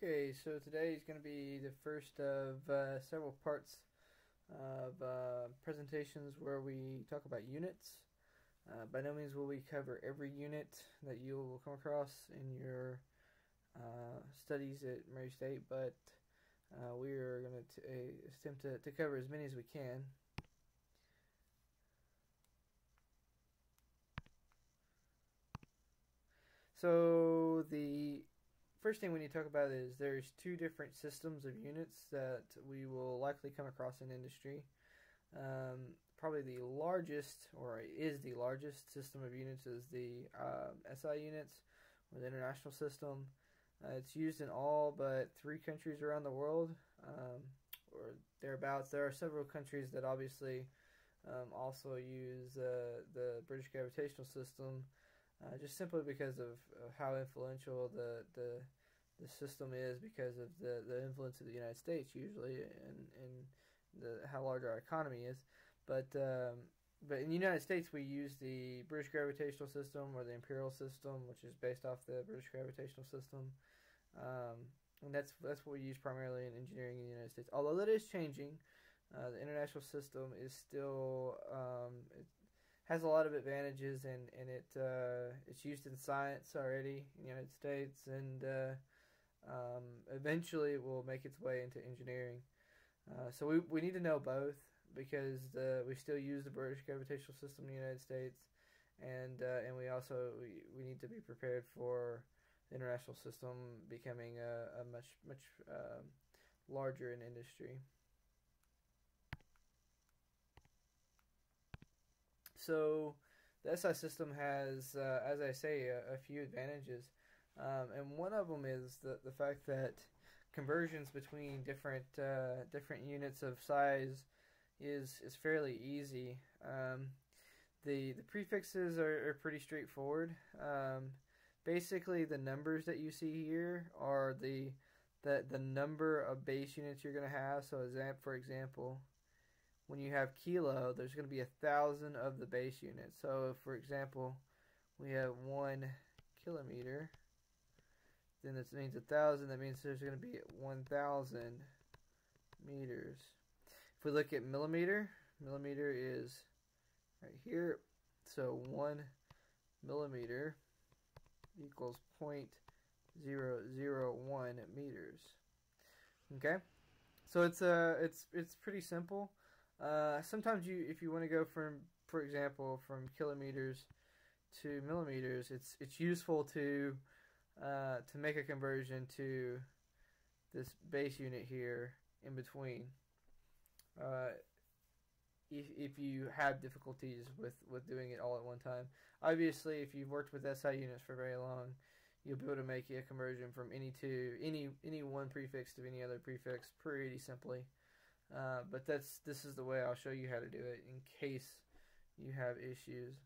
Okay, so today is going to be the first of several parts of presentations where we talk about units. By no means will we cover every unit that you will come across in your studies at Murray State, but we are going to attempt to cover as many as we can. So the first thing we need to talk about is there's two different systems of units that we will likely come across in industry. Probably the largest, or is the largest system of units, is the SI units, or the international system. It's used in all but 3 countries around the world, or thereabouts. There are several countries that obviously also use the British gravitational system, just simply because of how influential the system is, because of the influence of the United States usually, and how large our economy is. But in the United States, we use the British gravitational system, or the imperial system, which is based off the British gravitational system, and that's what we use primarily in engineering in the United States. Although that is changing, the international system is still it has a lot of advantages, and it's used in science already in the United States, and eventually it will make its way into engineering. So we need to know both, because we still use the British gravitational system in the United States, and we also we need to be prepared for the international system becoming a much larger in industry. So the SI system has, as I say, a few advantages, and one of them is the fact that conversions between different units of size is fairly easy. The prefixes are pretty straightforward. Basically, the numbers that you see here are the number of base units you're going to have. So, for example, when you have kilo, there's going to be 1,000 of the base units. So, for example, we have 1 kilometer. Then this means 1,000. That means there's going to be 1,000 meters. If we look at millimeter, millimeter is right here. So 1 millimeter equals 0.001 meters. Okay, so it's pretty simple. Sometimes if you want to go from, for example, from kilometers to millimeters, it's useful to make a conversion to this base unit here in between. If you have difficulties with doing it all at one time. Obviously, if you've worked with SI units for very long, you'll be able to make a conversion from any one prefix to any other prefix pretty simply. But this is the way I'll show you how to do it in case you have issues.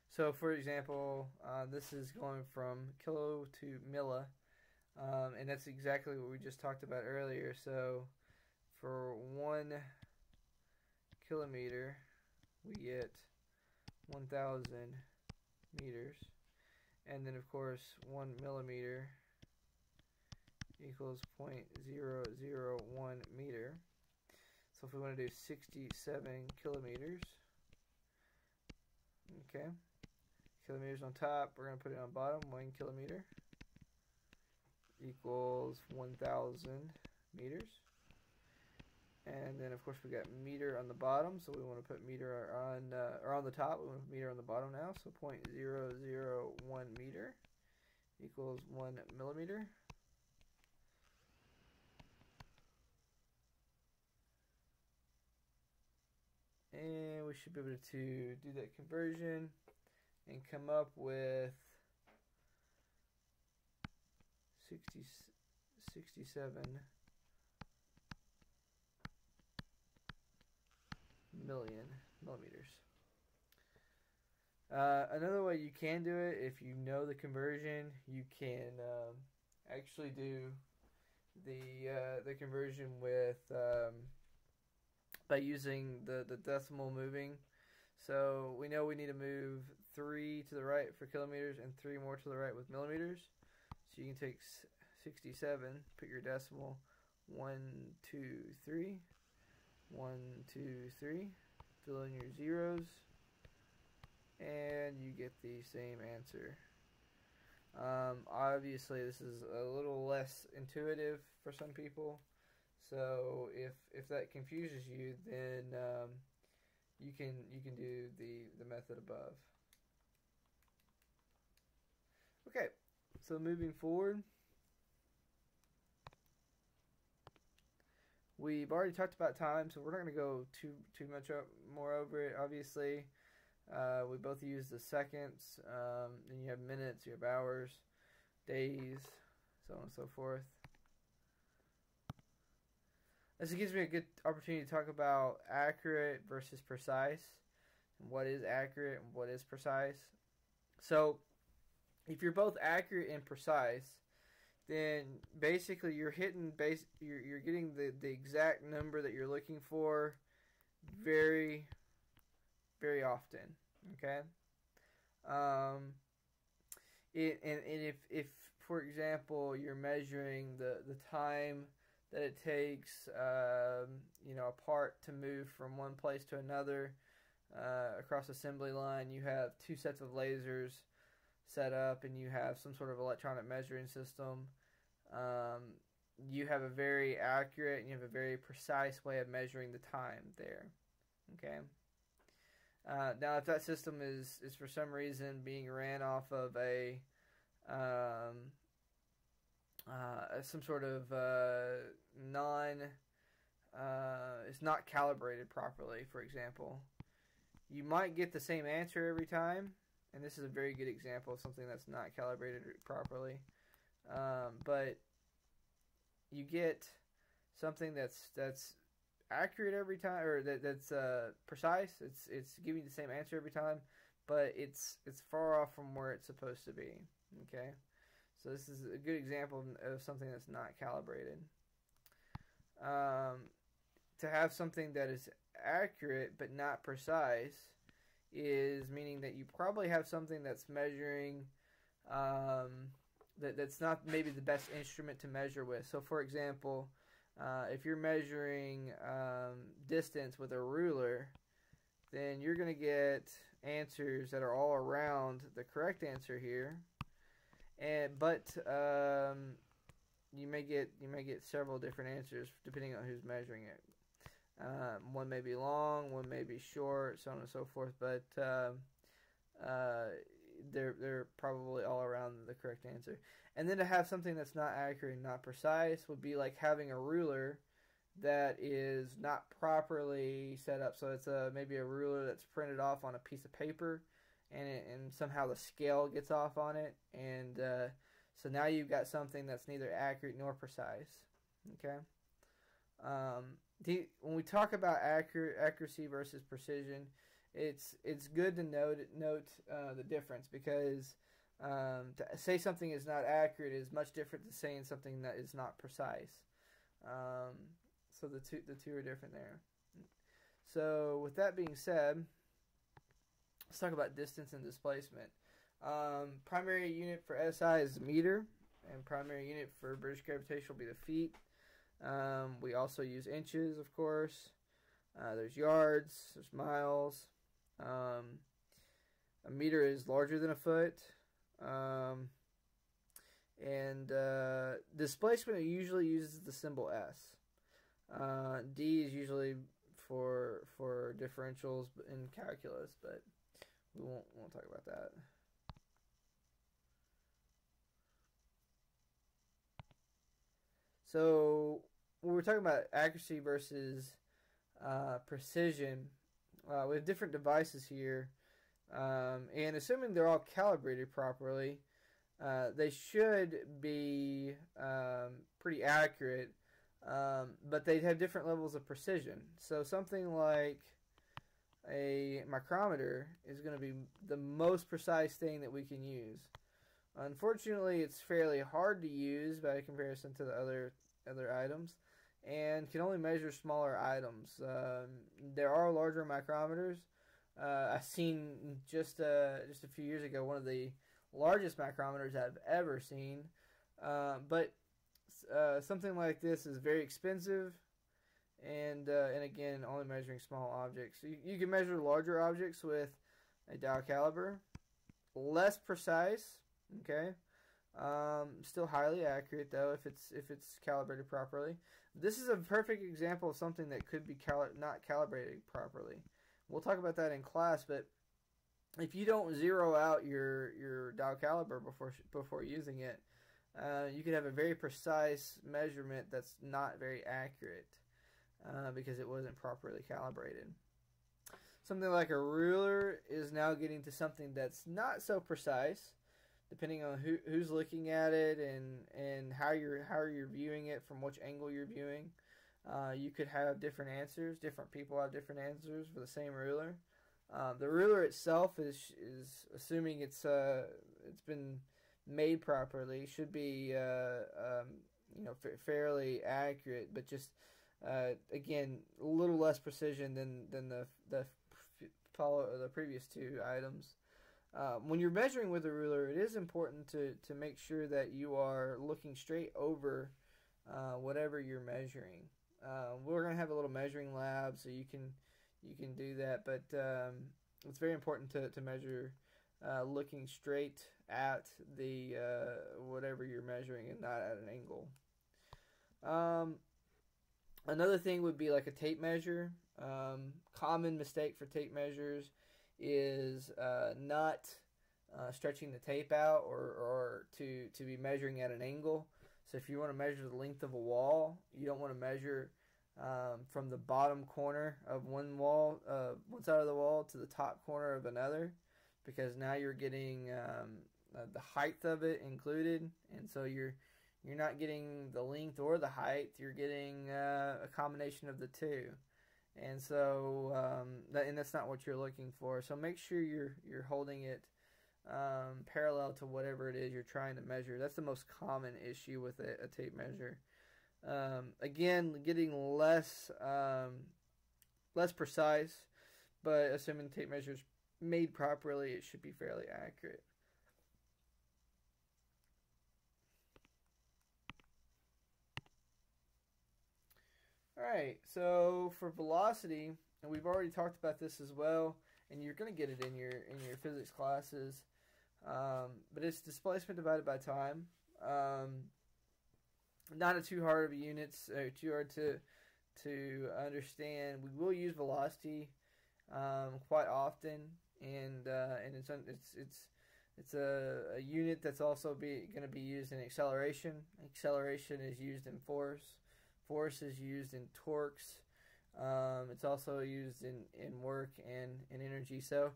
So for example, this is going from kilo to milli, and that's exactly what we just talked about earlier. So for 1 kilometer, we get 1,000 meters, and then of course 1 millimeter equals 0.001 meter. So if we want to do 67 kilometers, okay, kilometers on top, we're going to put it on bottom. 1 kilometer equals 1,000 meters. And then of course we got meter on the bottom, so we want to put meter on the top. We want to put meter on the bottom now. So 0.001 meter equals 1 millimeter. And we should be able to do that conversion and come up with 67 million millimeters. Another way you can do it, if you know the conversion, you can actually do the conversion with by using the decimal moving. So we know we need to move 3 to the right for kilometers and 3 more to the right with millimeters. So you can take 67, put your decimal, 1, 2, 3, 1, 2, 3, fill in your zeros, and you get the same answer. Obviously, this is a little less intuitive for some people. So if that confuses you, then you can do the method above. Okay, so moving forward, we've already talked about time, so we're not going to go too much more over it. Obviously, we both use the seconds. Then you have minutes, you have hours, days, so on and so forth. This gives me a good opportunity to talk about accurate versus precise, and what is accurate and what is precise. So, if you're both accurate and precise, then basically you're hitting you're getting the exact number that you're looking for very, very often. Okay. And if for example you're measuring the time that it takes a part to move from one place to another across assembly line, you have 2 sets of lasers set up and you have some sort of electronic measuring system. You have a very accurate and you have a very precise way of measuring the time there. Okay. Now, if that system is for some reason being ran off of some sort of it's not calibrated properly, for example, you might get the same answer every time, and this is a very good example of something that's not calibrated properly. But you get something that's accurate every time, or that's precise. It's giving the same answer every time, but it's far off from where it's supposed to be. Okay, so this is a good example of something that's not calibrated. To have something that is accurate but not precise is meaning that you probably have something that's measuring that's not maybe the best instrument to measure with. So, for example, if you're measuring distance with a ruler, then you're going to get answers that are all around the correct answer here, but you may get several different answers depending on who's measuring it. One may be long, one may be short, so on and so forth, but they're probably all around the correct answer. And then to have something that's not accurate and not precise would be like having a ruler that is not properly set up. So it's maybe a ruler that's printed off on a piece of paper, and somehow the scale gets off on it, and so now you've got something that's neither accurate nor precise. Okay. When we talk about accuracy versus precision, it's good to note the difference, because to say something is not accurate is much different than saying something that is not precise. So the two are different there. So with that being said, let's talk about distance and displacement. Primary unit for SI is meter, and primary unit for British gravitation will be the feet. We also use inches, of course. There's yards, there's miles. A meter is larger than a foot. And displacement usually uses the symbol S. D is usually for differentials in calculus, but we won't talk about that. So when we're talking about accuracy versus precision, we have different devices here, and assuming they're all calibrated properly, they should be pretty accurate, but they have different levels of precision. So something like a micrometer is going to be the most precise thing that we can use. Unfortunately, it's fairly hard to use by comparison to the other items, and can only measure smaller items. There are larger micrometers, I seen just a few years ago one of the largest micrometers I've ever seen. But something like this is very expensive, and again, only measuring small objects. You can measure larger objects with a dial caliber, less precise. Okay, still highly accurate though if it's calibrated properly. This is a perfect example of something that could be not calibrated properly. We'll talk about that in class, but if you don't zero out your dial caliber before using it, you could have a very precise measurement that's not very accurate because it wasn't properly calibrated. Something like a ruler is now getting to something that's not so precise, depending on who's looking at it and how you're viewing it, from which angle you're viewing. You could have different answers. Different people have different answers for the same ruler. The ruler itself is assuming it's been made properly, should be fairly accurate, but just again a little less precision than the previous two items. When you're measuring with a ruler, it is important to make sure that you are looking straight over whatever you're measuring. We're going to have a little measuring lab, so you can do that, but it's very important to measure looking straight at the whatever you're measuring and not at an angle. Another thing would be like a tape measure. Common mistake for tape measures is not stretching the tape out or to be measuring at an angle. So if you want to measure the length of a wall, you don't want to measure from the bottom corner of one side of the wall to the top corner of another, because now you're getting the height of it included, and so you're not getting the length or the height. You're getting a combination of the two, and so that's not what you're looking for. So make sure you're holding it parallel to whatever it is you're trying to measure. That's the most common issue with a tape measure. Again, getting less precise, but assuming tape measures made properly, it should be fairly accurate. Alright, so for velocity, and we've already talked about this as well, and you're going to get it in your physics classes, but it's displacement divided by time. Not too hard of a units, or too hard to understand. We will use velocity quite often, and it's a unit that's also going to be used in acceleration. Acceleration is used in force. Force is used in torques. It's also used in work and in energy. So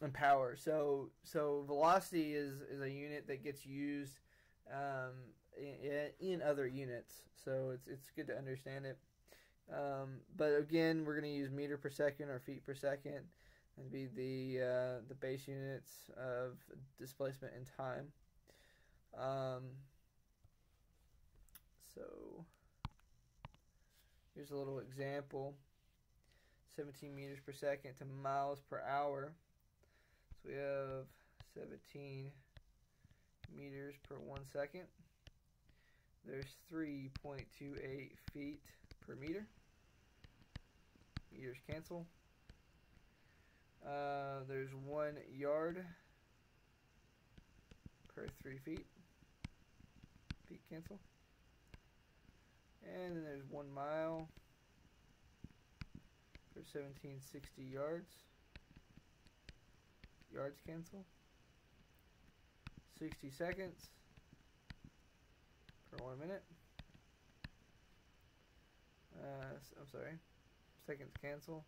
and power. So velocity is a unit that gets used in other units. So it's good to understand it. But again, we're going to use meter per second or feet per second. That'd be the base units of displacement in time. So here's a little example. 17 meters per second to miles per hour. So we have 17 meters per 1 second. There's 3.28 feet per meter. Meters cancel. There's 1 yard per 3 feet. Feet cancel. And then there's 1 mile for 1760 yards. Yards cancel. 60 seconds per 1 minute. I'm sorry. Seconds cancel.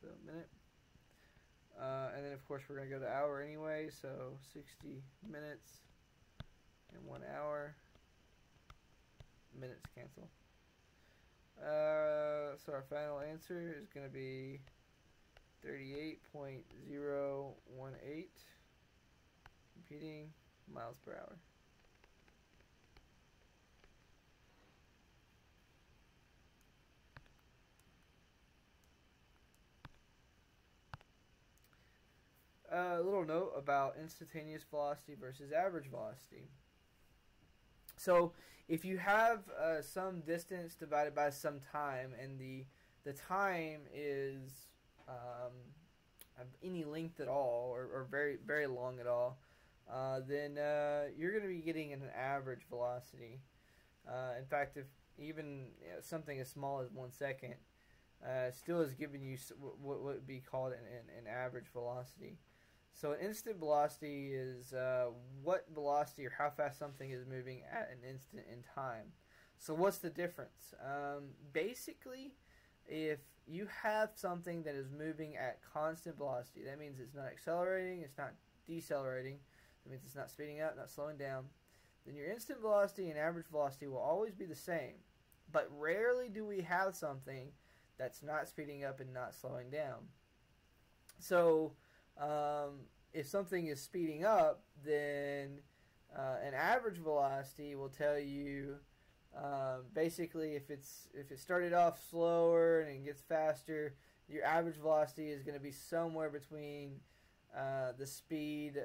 So minute. And then of course we're going to go to hour anyway. So 60 minutes and 1 hour. Minutes cancel. So our final answer is going to be 38.018 repeating miles per hour. a little note about instantaneous velocity versus average velocity. So if you have some distance divided by some time, and the time is any length at all, or very very long at all, then you're going to be getting an average velocity. In fact, if even something as small as 1 second still is giving you what would be called an average velocity. So an instant velocity is what velocity or how fast something is moving at an instant in time. So what's the difference? Basically, if you have something that is moving at constant velocity, that means it's not accelerating, it's not decelerating, that means it's not speeding up, not slowing down, then your instant velocity and average velocity will always be the same. But rarely do we have something that's not speeding up and not slowing down. So if something is speeding up, then an average velocity will tell you basically if it started off slower and it gets faster, your average velocity is going to be somewhere between the speed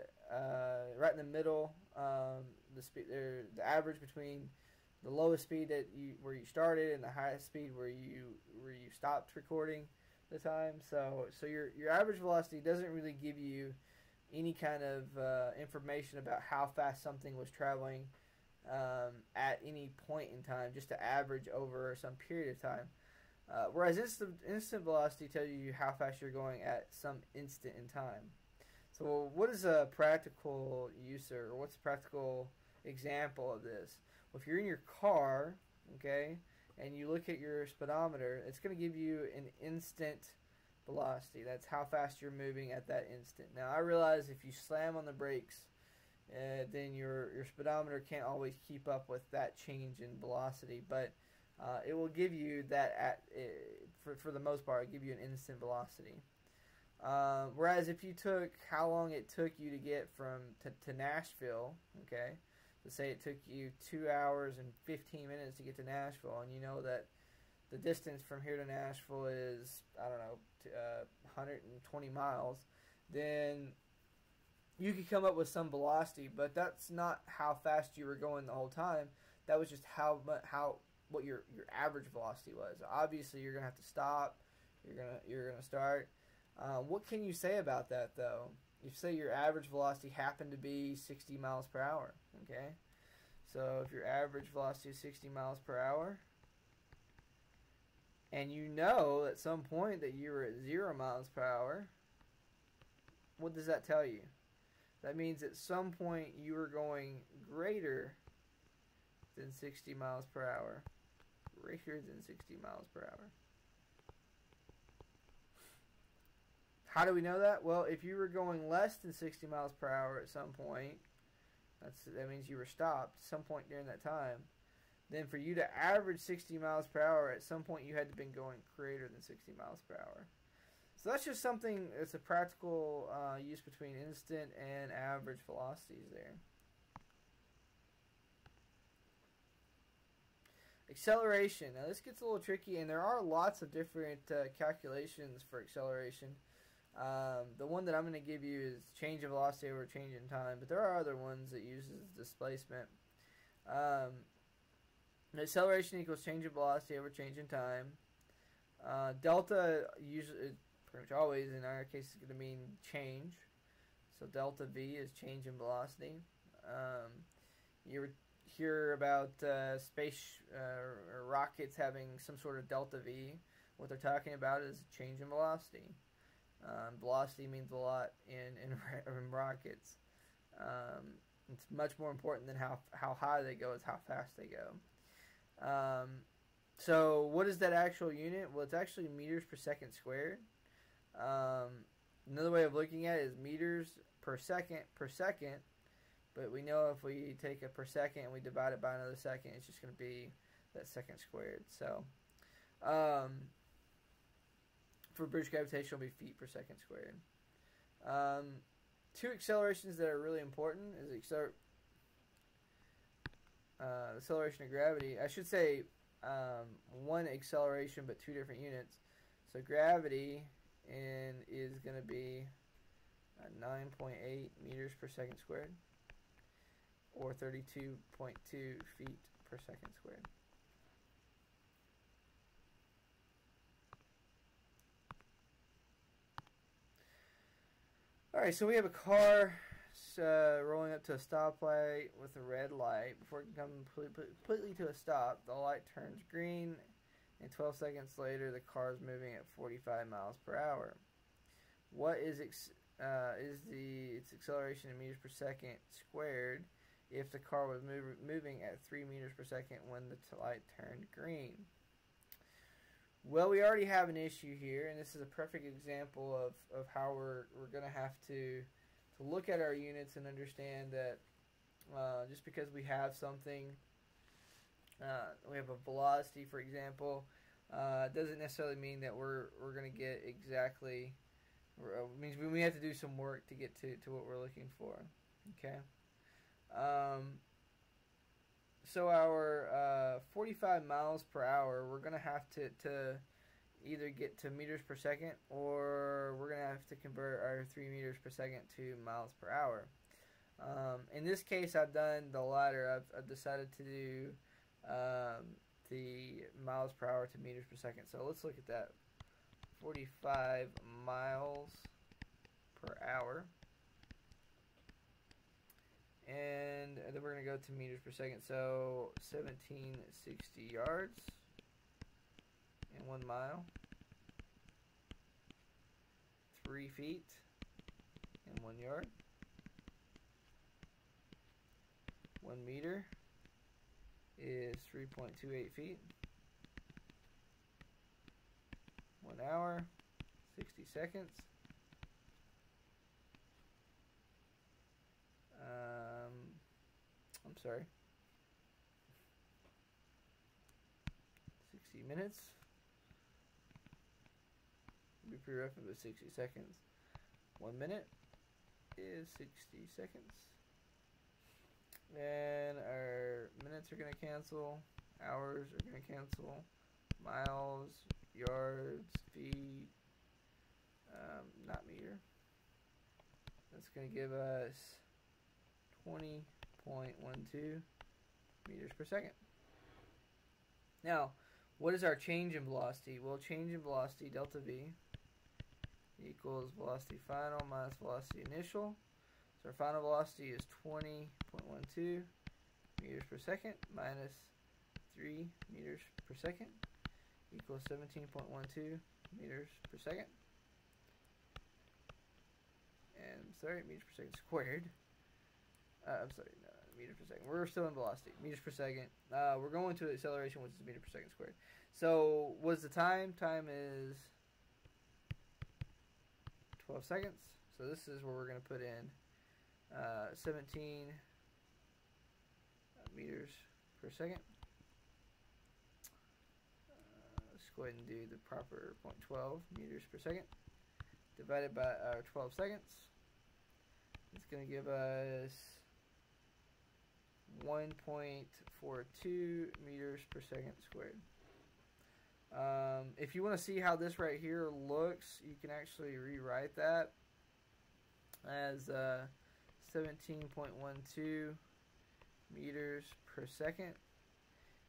right in the middle, the average between the lowest speed where you started and the highest speed where you stopped recording the time. So your average velocity doesn't really give you any kind of information about how fast something was traveling at any point in time, just to average over some period of time. Whereas instant velocity tells you how fast you're going at some instant in time. So what is a practical use, or what's a practical example of this? Well, if you're in your car, okay, and you look at your speedometer, it's going to give you an instant velocity. That's how fast you're moving at that instant. Now, I realize if you slam on the brakes, then your speedometer can't always keep up with that change in velocity, but it will give you that for the most part, it'll give you an instant velocity. Whereas if you took how long it took you to get to Nashville, okay, so say it took you 2 hours and 15 minutes to get to Nashville, and you know that the distance from here to Nashville is, I don't know, 120 miles, then you could come up with some velocity, but that's not how fast you were going the whole time. That was just what your average velocity was. Obviously, you're gonna have to stop. You're gonna start. What can you say about that, though? You say your average velocity happened to be 60 miles per hour, okay? So if your average velocity is 60 miles per hour, and you know at some point that you were at 0 miles per hour, what does that tell you? That means at some point you were going greater than 60 miles per hour. Greater than 60 miles per hour. How do we know that? Well, if you were going less than 60 miles per hour at some point, that means you were stopped some point during that time. Then for you to average 60 miles per hour, at some point you had to have been going greater than 60 miles per hour. So that's just something that's a practical use between instant and average velocities there. Acceleration. Now this gets a little tricky, and there are lots of different calculations for acceleration. The one that I'm going to give you is change of velocity over change in time, but there are other ones that uses displacement. Acceleration equals change of velocity over change in time. Delta usually, pretty much always in our case, is going to mean change. So delta V is change in velocity. You hear about space or rockets having some sort of delta V. What they're talking about is change in velocity. Velocity means a lot in rockets. It's much more important than how high they go is how fast they go. So what is that actual unit? Well, it's actually meters per second squared. Another way of looking at it is meters per second, but we know if we take a per second and we divide it by another second, it's just going to be that second squared. So for British gravitation, it'll be feet per second squared. Two accelerations that are really important is acceleration of gravity. I should say one acceleration but two different units. So gravity is going to be 9.8 meters per second squared, or 32.2 feet per second squared. Alright, so we have a car rolling up to a stoplight with a red light. Before it can come completely to a stop, the light turns green, and 12 seconds later, the car is moving at 45 miles per hour. What is its acceleration in meters per second squared if the car was moving at 3 meters per second when the light turned green? Well, we already have an issue here, and this is a perfect example of how we're going to have to look at our units and understand that just because we have something, we have a velocity, for example, doesn't necessarily mean that we're going to get exactly. It means we have to do some work to get to what we're looking for. Okay. So our 45 miles per hour, we're going to have to either get to meters per second, or we're going to have to convert our 3 meters per second to miles per hour. In this case, I've done the latter. I've decided to do the miles per hour to meters per second. So let's look at that. 45 miles per hour. And then we're going to go to meters per second. So 1760 yards in 1 mile. 3 feet in 1 yard. 1 meter is 3.28 feet. 1 hour, 60 seconds. I'm sorry. 60 minutes. Be pretty rough with 60 seconds. 1 minute is 60 seconds. Then our minutes are going to cancel. Hours are going to cancel. Miles, yards, feet, not meter. That's going to give us 20.12 meters per second. Now, what is our change in velocity? Well, change in velocity, delta V, equals velocity final minus velocity initial. So our final velocity is 20.12 meters per second minus 3 meters per second equals 17.12 meters per second. And sorry, meters per second squared. I'm sorry, no, meters per second. We're still in velocity. Meters per second. We're going to acceleration, which is meter per second squared. So what's the time? Time is 12 seconds. So this is where we're going to put in 17 meters per second. Let's go ahead and do the proper 0.12 meters per second divided by our 12 seconds. It's going to give us 1.42 meters per second squared. If you want to see how this right here looks, you can actually rewrite that as 17.12 meters per second,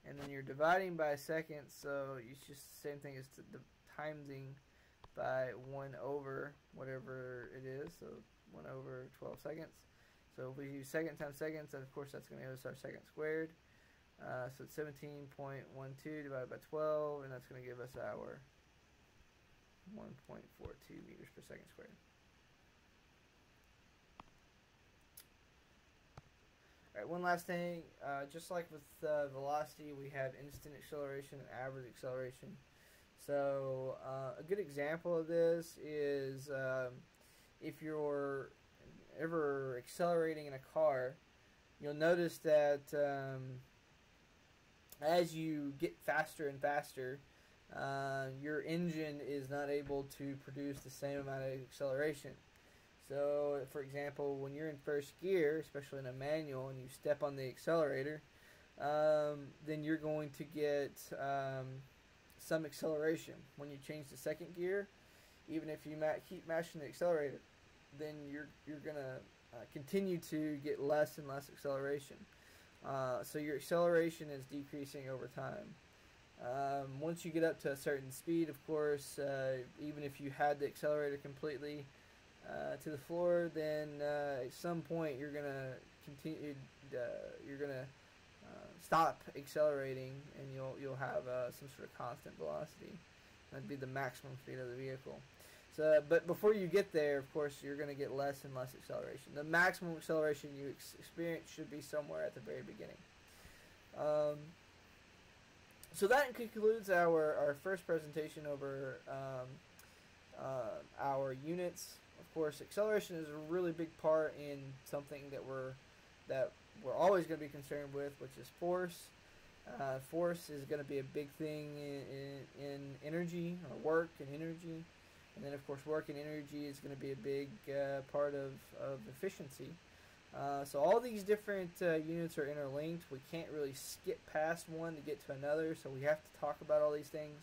and then you're dividing by seconds, so it's just the same thing as the timesing by 1 over whatever it is, so 1 over 12 seconds. So if we use second times seconds, then of course that's going to give us our second squared. So it's 17.12 divided by 12, and that's going to give us our 1.42 meters per second squared. Alright, one last thing. Just like with velocity, we have instant acceleration and average acceleration. So a good example of this is if you're ever accelerating in a car, you'll notice that as you get faster and faster, your engine is not able to produce the same amount of acceleration. So, for example, when you're in first gear, especially in a manual, and you step on the accelerator, then you're going to get some acceleration. When you change to second gear, even if you keep mashing the accelerator, then you're gonna continue to get less and less acceleration. So your acceleration is decreasing over time. Once you get up to a certain speed, of course, even if you had the accelerator completely to the floor, then at some point you're gonna continue. You're gonna stop accelerating, and you'll have some sort of constant velocity. That'd be the maximum speed of the vehicle. So, but before you get there, of course, you're going to get less and less acceleration. The maximum acceleration you experience should be somewhere at the very beginning. So that concludes our first presentation over our units. Of course, acceleration is a really big part in something that we're always going to be concerned with, which is force. Force is going to be a big thing in energy, or work and energy. And then, of course, work and energy is going to be a big part of efficiency. So all these different units are interlinked. We can't really skip past one to get to another, so we have to talk about all these things.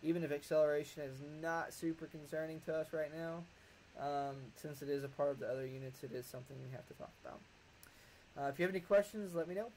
Even if acceleration is not super concerning to us right now, since it is a part of the other units, it is something we have to talk about. If you have any questions, let me know.